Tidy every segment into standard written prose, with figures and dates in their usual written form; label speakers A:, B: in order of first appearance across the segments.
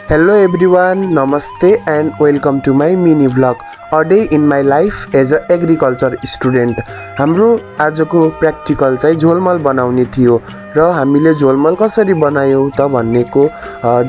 A: Hello everyone, Namaste and welcome to my mini vlog. A day in my life as a agriculture student. हाम्रो आजको practical चाहिँ झोलमल बनाउने थियो र हामीले झोलमल कसरी बनायौं त भन्नेको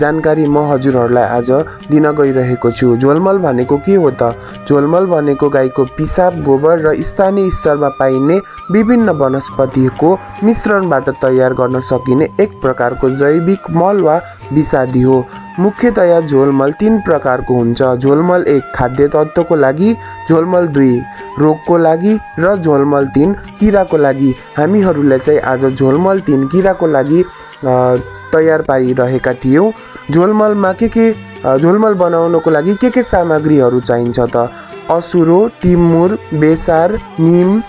A: जानकारी म हजुरहरुलाई आज दिन गइरहेको छु। झोलमल भनेको के हो त? झोलमल भनेको गाईको पिसाब, गोबर र स्थानीय स्तरमा पाइने विभिन्न वनस्पतिको मिश्रणबाट तयार गर्न सकिने एक प्रकारको जैविक मल वा विषादी हो। मुख्यतया झोलमल 3 प्रकारको हुन्छ। झोलमल 1 खाद्य तत्त्वको लागि, झोलमल 2 रोगको लागि र झोलमल 3 किराको लागि। हामीहरूले चाहिँ आज झोलमल 3 किराको लागि तयार पारिरहेका थियौं। झोलमलमा झोलमल बनाउनको लागि के सामग्रीहरू चाहिन्छ त? असुरो, टिमुर, बेसार, निम,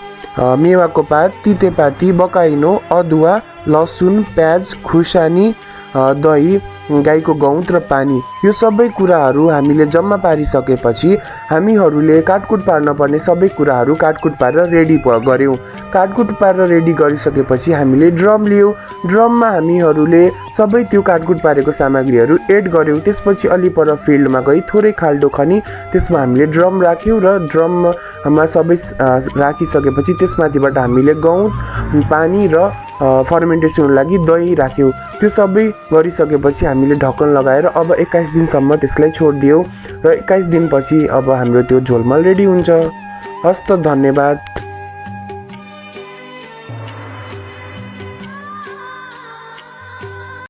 A: मेवाको पात, तितेपाती, बकाइनो, अदुवा, लसुन, प्याज, खुर्सानी, दही, गाईको गौत र पानी। यो सबै कुराहरू हामीले जम्मा पारिसकेपछि हामीहरूले काटकुट पार्न पर्ने सबै कुराहरू काटकुट पारेर रेडी गर्यौं। काटकुट पारेर रेडी गरिसकेपछि हामीले ड्रम लियौं। ड्रममा हामीहरूले सबै त्यो काटकुट पारेको सामग्रीहरू एड गर्यौं। त्यसपछि अलि पर फिल्डमा गई थोरै खाल्डो खनी त्यसमा हामीले ड्रम राख्यौं र ड्रममा सबै राखिसकेपछि त्यसमाथिबाट हामीले गौत, पानी र फर्मेन्टेसनको लागि दही राख्यौं। त्यो सबै गरिसकेपछि हामीले ढक्कन लगाएर अब 21 दिनसम्म त्यसलाई छोड्दियौं र 21 दिनपछि अब हाम्रो त्यो झोलमल रेडी हुन्छ। हस्त धन्यवाद।